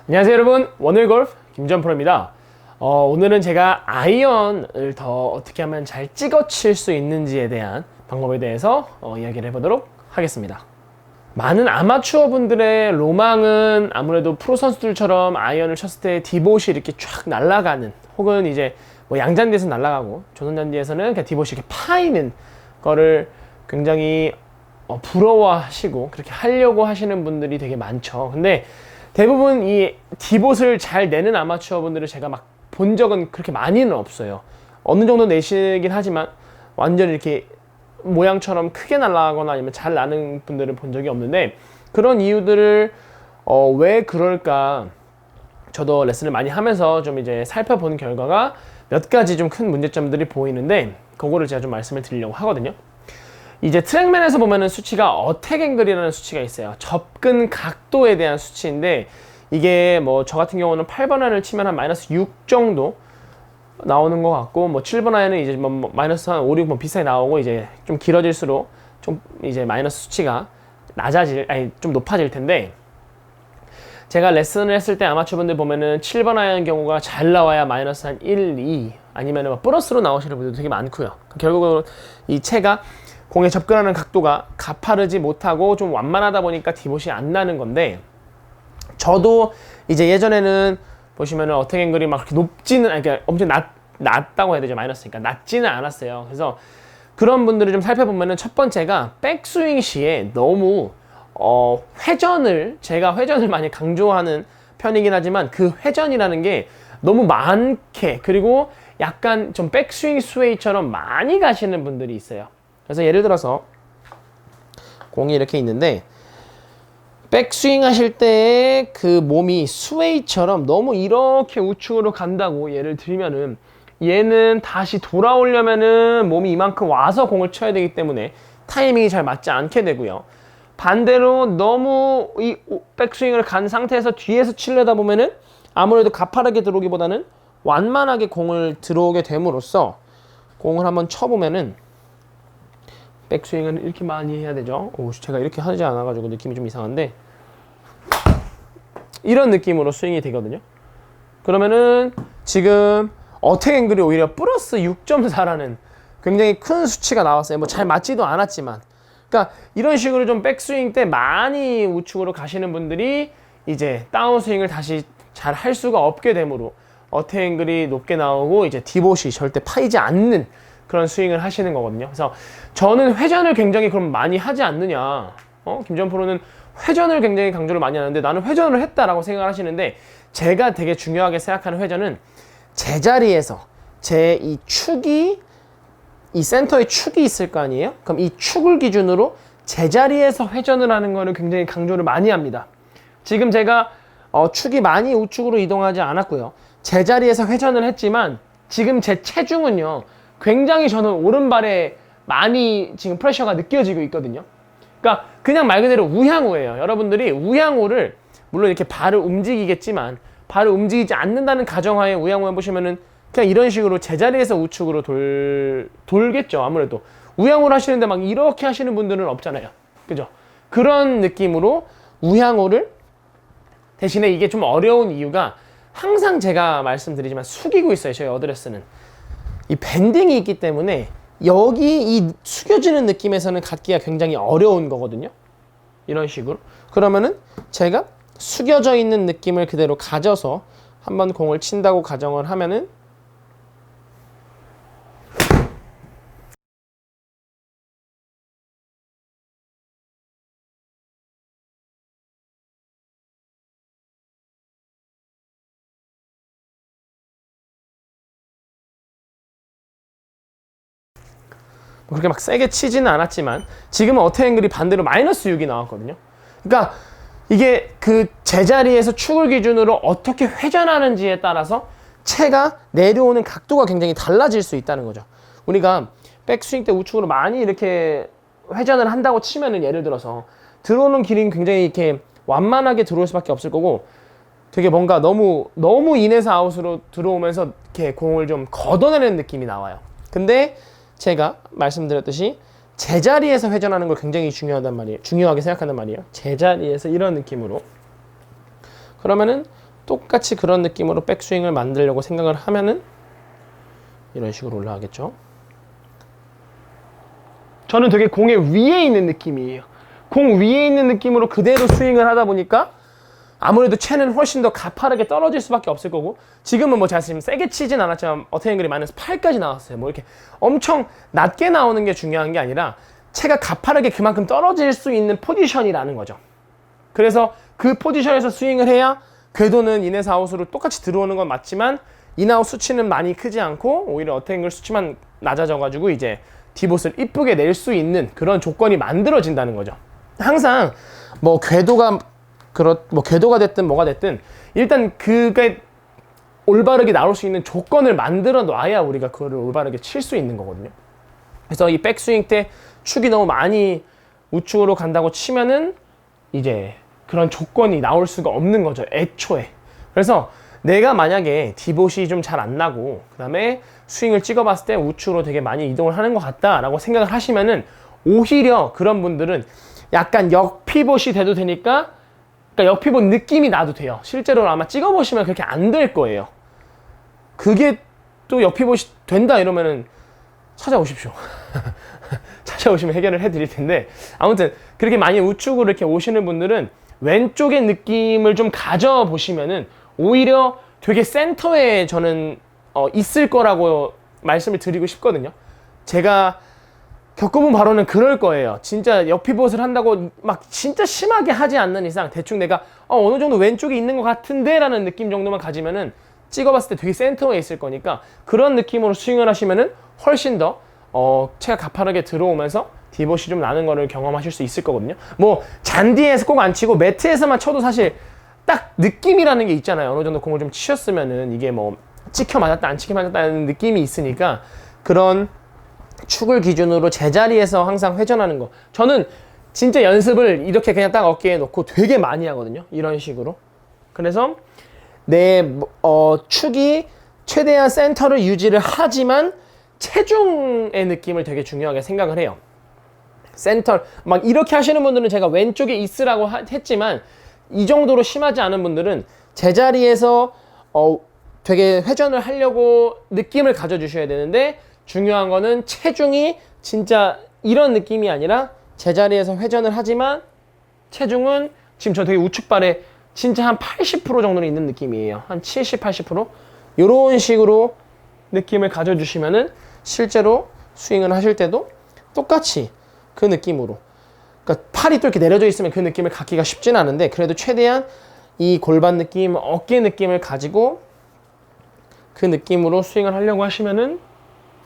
안녕하세요 여러분, 원을골프 김전프로입니다. 오늘은 제가 아이언을 더 어떻게 하면 잘 찍어칠 수 있는지에 대한 방법에 대해서 이야기를 해보도록 하겠습니다. 많은 아마추어 분들의 로망은 아무래도 프로 선수들처럼 아이언을 쳤을 때 디봇이 이렇게 쫙 날아가는, 혹은 이제 뭐 양잔디에서 날아가고 조선잔디에서는 그냥 디봇이 이렇게 파이는 거를 굉장히 부러워하시고 그렇게 하려고 하시는 분들이 되게 많죠. 근데 대부분 이 디봇을 잘 내는 아마추어 분들을 제가 막 본 적은 그렇게 많이는 없어요. 어느 정도 내시긴 하지만 완전히 이렇게 모양처럼 크게 날아가거나 아니면 잘 나는 분들을 본 적이 없는데, 그런 이유들을 왜 그럴까 저도 레슨을 많이 하면서 좀 이제 살펴본 결과가 몇 가지 좀 큰 문제점들이 보이는데, 그거를 제가 좀 말씀을 드리려고 하거든요. 이제 트랙맨에서 보면은 수치가 어택 앵글이라는 수치가 있어요. 접근 각도에 대한 수치인데, 이게 뭐 저 같은 경우는 8번 아이언을 치면 한 마이너스 6 정도 나오는 것 같고, 뭐 7번 아이언은 이제 뭐 마이너스 한 5, 6 뭐 비슷하게 나오고, 이제 좀 길어질수록 좀 이제 마이너스 수치가 좀 높아질 텐데, 제가 레슨을 했을 때 아마추어분들 보면은 7번 아이언 경우가 잘 나와야 마이너스 한 1, 2 아니면 뭐 플러스로 나오시는 분들도 되게 많고요. 결국은 이 채가 공에 접근하는 각도가 가파르지 못하고 좀 완만하다 보니까 디봇이 안 나는 건데, 저도 이제 예전에는 보시면은 어택 앵글이 막 그렇게 높지는, 그러니까 엄청 낮다고 해야 되죠. 마이너스니까 낮지는 않았어요. 그래서 그런 분들을 좀 살펴보면은, 첫 번째가 백스윙 시에 너무 제가 회전을 많이 강조하는 편이긴 하지만, 그 회전이라는 게 너무 많게, 그리고 약간 좀 백스윙 스웨이처럼 많이 가시는 분들이 있어요. 그래서 예를 들어서 공이 이렇게 있는데, 백스윙 하실 때 그 몸이 스웨이처럼 너무 이렇게 우측으로 간다고 예를 들면은, 얘는 다시 돌아오려면은 몸이 이만큼 와서 공을 쳐야 되기 때문에 타이밍이 잘 맞지 않게 되고요. 반대로 너무 이 백스윙을 간 상태에서 뒤에서 치려다 보면은 아무래도 가파르게 들어오기보다는 완만하게 공을 들어오게 됨으로써, 공을 한번 쳐보면은 백스윙은 이렇게 많이 해야 되죠. 제가 이렇게 하지 않아가지고 느낌이 좀 이상한데, 이런 느낌으로 스윙이 되거든요. 그러면은 지금 어택 앵글이 오히려 플러스 6.4라는 굉장히 큰 수치가 나왔어요. 뭐 잘 맞지도 않았지만. 그러니까 이런 식으로 좀 백스윙 때 많이 우측으로 가시는 분들이 이제 다운스윙을 다시 잘 할 수가 없게 되므로 어택 앵글이 높게 나오고, 이제 디봇이 절대 파이지 않는 그런 스윙을 하시는 거거든요. 그래서 저는 회전을 굉장히 그럼 많이 하지 않느냐, 김전 프로는 회전을 굉장히 강조를 많이 하는데 나는 회전을 했다라고 생각을 하시는데, 제가 되게 중요하게 생각하는 회전은 제자리에서 제 이 축이, 이 센터에 축이 있을 거 아니에요? 그럼 이 축을 기준으로 제자리에서 회전을 하는 거를 굉장히 강조를 많이 합니다. 지금 제가 축이 많이 우측으로 이동하지 않았고요. 제자리에서 회전을 했지만, 지금 제 체중은요 굉장히 저는 오른발에 많이 지금 프레셔가 느껴지고 있거든요. 그러니까 그냥 말 그대로 우향우예요. 여러분들이 우향우를, 물론 이렇게 발을 움직이겠지만 발을 움직이지 않는다는 가정하에 우향우 해보시면은 그냥 이런 식으로 제자리에서 우측으로 돌겠죠. 아무래도 우향우를 하시는데 막 이렇게 하시는 분들은 없잖아요. 그죠? 그런 느낌으로 우향우를, 대신에 이게 좀 어려운 이유가, 항상 제가 말씀드리지만 숙이고 있어요. 저희 어드레스는 이 밴딩이 있기 때문에 여기 이 숙여지는 느낌에서는 갖기가 굉장히 어려운 거거든요. 이런 식으로. 그러면은 제가 숙여져 있는 느낌을 그대로 가져서 한번 공을 친다고 가정을 하면은, 그렇게 막 세게 치지는 않았지만 지금은 어택 앵글이 반대로 마이너스 6이 나왔거든요. 그러니까 이게 그 제자리에서 축을 기준으로 어떻게 회전하는지에 따라서 채가 내려오는 각도가 굉장히 달라질 수 있다는 거죠. 우리가 백스윙 때 우측으로 많이 이렇게 회전을 한다고 치면은, 예를 들어서 들어오는 길이 굉장히 이렇게 완만하게 들어올 수밖에 없을 거고, 되게 뭔가 너무 인에서 아웃으로 들어오면서 이렇게 공을 좀 걷어내는 느낌이 나와요. 근데 제가 말씀드렸듯이 제자리에서 회전하는 걸 굉장히 중요하게 생각한단 말이에요. 제자리에서 이런 느낌으로. 그러면은 똑같이 그런 느낌으로 백스윙을 만들려고 생각을 하면은 이런 식으로 올라가겠죠. 저는 되게 공의 위에 있는 느낌이에요. 공 위에 있는 느낌으로 그대로 스윙을 하다 보니까 아무래도 채는 훨씬 더 가파르게 떨어질 수밖에 없을 거고, 지금은 뭐 제가 지금 세게 치진 않았지만 어택앵글이 마이너스 8까지 나왔어요. 뭐 이렇게 엄청 낮게 나오는 게 중요한 게 아니라 채가 가파르게 그만큼 떨어질 수 있는 포지션이라는 거죠. 그래서 그 포지션에서 스윙을 해야 궤도는 인에서 아웃으로 똑같이 들어오는 건 맞지만 인아웃 수치는 많이 크지 않고 오히려 어택앵글 수치만 낮아져가지고 이제 디봇을 이쁘게 낼 수 있는 그런 조건이 만들어진다는 거죠. 항상 뭐 궤도가 됐든 뭐가 됐든 일단 그게 올바르게 나올 수 있는 조건을 만들어 놔야 우리가 그거를 올바르게 칠 수 있는 거거든요. 그래서 이 백스윙 때 축이 너무 많이 우측으로 간다고 치면은 이제 그런 조건이 나올 수가 없는 거죠, 애초에. 그래서 내가 만약에 디봇이 좀 잘 안 나고 그 다음에 스윙을 찍어봤을 때 우측으로 되게 많이 이동을 하는 것 같다라고 생각을 하시면은 오히려 그런 분들은 약간 역피봇이 돼도 되니까, 그러니까 역피봇 느낌이 나도 돼요. 실제로 아마 찍어보시면 그렇게 안 될 거예요. 그게 또 역피봇이 된다 이러면은 찾아오십시오. 찾아오시면 해결을 해드릴 텐데, 아무튼 그렇게 많이 우측으로 이렇게 오시는 분들은 왼쪽의 느낌을 좀 가져보시면은 오히려 되게 센터에 저는 있을 거라고 말씀을 드리고 싶거든요. 제가 겪어본 바로는 그럴 거예요. 진짜 역피봇을 한다고 막 진짜 심하게 하지 않는 이상 대충 내가 어느 정도 왼쪽에 있는 것 같은데 라는 느낌 정도만 가지면은 찍어봤을 때 되게 센터에 있을 거니까 그런 느낌으로 스윙을 하시면은 훨씬 더 채가 가파르게 들어오면서 디봇이 좀 나는 거를 경험하실 수 있을 거거든요. 뭐 잔디에서 꼭 안 치고 매트에서만 쳐도 사실 딱 느낌이라는 게 있잖아요. 어느 정도 공을 좀 치셨으면은 이게 뭐 찍혀 맞았다 안 찍혀 맞았다는 느낌이 있으니까 그런 축을 기준으로 제자리에서 항상 회전하는 거, 저는 진짜 연습을 이렇게 그냥 딱 어깨에 놓고 되게 많이 하거든요. 이런 식으로. 그래서 내 축이 최대한 센터를 유지를 하지만 체중의 느낌을 되게 중요하게 생각을 해요. 센터 막 이렇게 하시는 분들은 제가 왼쪽에 있으라고 했지만 이 정도로 심하지 않은 분들은 제자리에서 되게 회전을 하려고 느낌을 가져주셔야 되는데, 중요한 거는 체중이 진짜 이런 느낌이 아니라 제자리에서 회전을 하지만 체중은 지금 저 되게 우측발에 진짜 한 80% 정도는 있는 느낌이에요. 한 70, 80%? 이런 식으로 느낌을 가져주시면은 실제로 스윙을 하실 때도 똑같이 그 느낌으로, 그러니까 팔이 또 이렇게 내려져 있으면 그 느낌을 갖기가 쉽진 않은데 그래도 최대한 이 골반 느낌, 어깨 느낌을 가지고 그 느낌으로 스윙을 하려고 하시면은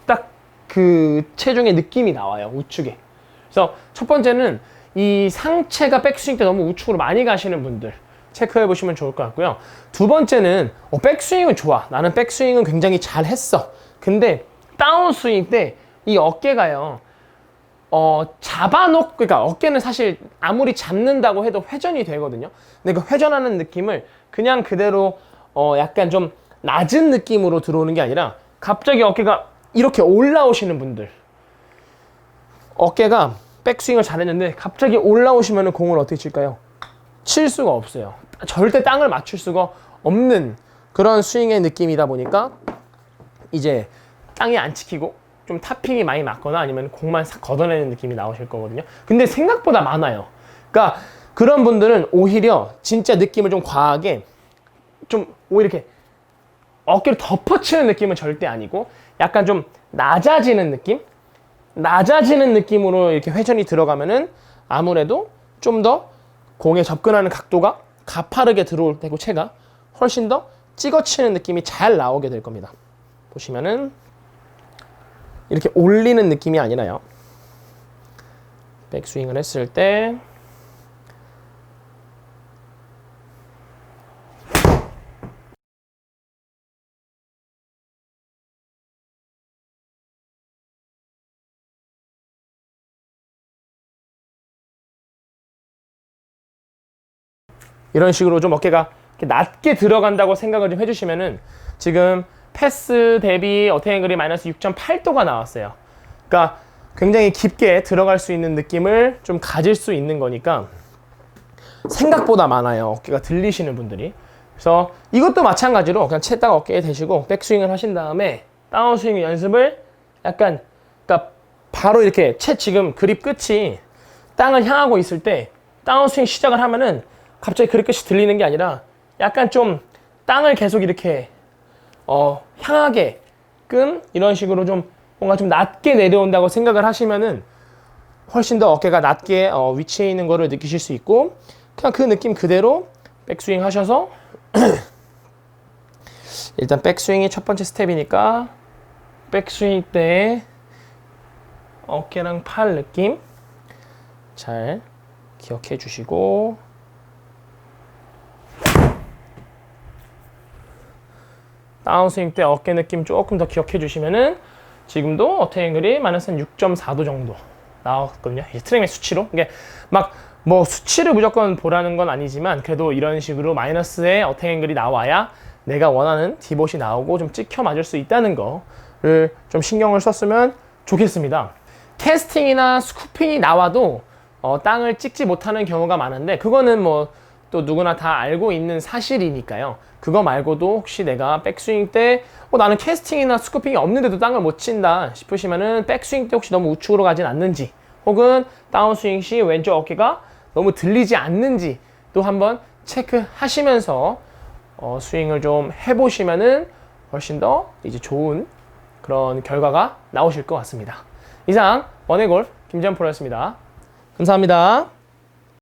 딱 그 체중의 느낌이 나와요, 우측에. 그래서 첫 번째는 이 상체가 백스윙 때 너무 우측으로 많이 가시는 분들 체크해 보시면 좋을 것 같고요. 두 번째는 백스윙은 좋아, 나는 백스윙은 굉장히 잘 했어. 근데 다운스윙 때 이 어깨가요 그러니까 어깨는 사실 아무리 잡는다고 해도 회전이 되거든요. 근데 그 회전하는 느낌을 그냥 그대로 약간 좀 낮은 느낌으로 들어오는 게 아니라 갑자기 어깨가 이렇게 올라오시는 분들, 어깨가 백스윙을 잘했는데 갑자기 올라오시면 공을 어떻게 칠까요? 칠 수가 없어요. 절대 땅을 맞출 수가 없는 그런 스윙의 느낌이다 보니까 이제 땅이 안 찍히고 좀 탑핑이 많이 맞거나 아니면 공만 싹 걷어내는 느낌이 나오실 거거든요. 근데 생각보다 많아요. 그러니까 그런 분들은 오히려 진짜 느낌을 좀 과하게 좀 오히려 이렇게 어깨를 덮어치는 느낌은 절대 아니고 약간 좀 낮아지는 느낌? 낮아지는 느낌으로 이렇게 회전이 들어가면은 아무래도 좀 더 공에 접근하는 각도가 가파르게 들어올 테고 채가 훨씬 더 찍어치는 느낌이 잘 나오게 될 겁니다. 보시면은 이렇게 올리는 느낌이 아니라요. 백스윙을 했을 때 이런 식으로 좀 어깨가 이렇게 낮게 들어간다고 생각을 좀 해주시면은 지금 패스 대비 어택앵글이 마이너스 6.8도가 나왔어요. 그러니까 굉장히 깊게 들어갈 수 있는 느낌을 좀 가질 수 있는 거니까 생각보다 많아요, 어깨가 들리시는 분들이. 그래서 이것도 마찬가지로 그냥 채딱 어깨에 대시고 백스윙을 하신 다음에 다운스윙 연습을 약간, 그러니까 바로 이렇게 채 지금 그립 끝이 땅을 향하고 있을 때 다운스윙 시작을 하면은 갑자기 그립 끝이 들리는 게 아니라 약간 좀 땅을 계속 이렇게 향하게끔 이런 식으로 좀 뭔가 좀 낮게 내려온다고 생각을 하시면은 훨씬 더 어깨가 낮게 위치해 있는 거를 느끼실 수 있고, 그냥 그 느낌 그대로 백스윙 하셔서 일단 백스윙이 첫 번째 스텝이니까 백스윙 때 어깨랑 팔 느낌 잘 기억해 주시고, 다운스윙 때 어깨 느낌 조금 더 기억해 주시면은 지금도 어택앵글이 마이너스 한 6.4도 정도 나왔거든요. 스트링의 수치로. 이게 막 뭐 수치를 무조건 보라는 건 아니지만 그래도 이런 식으로 마이너스의 어택앵글이 나와야 내가 원하는 디봇이 나오고 좀 찍혀 맞을 수 있다는 거를 좀 신경을 썼으면 좋겠습니다. 캐스팅이나 스쿠핑이 나와도 땅을 찍지 못하는 경우가 많은데 그거는 뭐 또 누구나 다 알고 있는 사실이니까요. 그거 말고도 혹시 내가 백스윙 때 나는 캐스팅이나 스쿠핑이 없는데도 땅을 못 친다 싶으시면은 백스윙 때 혹시 너무 우측으로 가진 않는지, 혹은 다운스윙 시 왼쪽 어깨가 너무 들리지 않는지 또 한번 체크하시면서 스윙을 좀 해보시면은 훨씬 더 이제 좋은 그런 결과가 나오실 것 같습니다. 이상 원앤골프 김재현 프로였습니다. 감사합니다.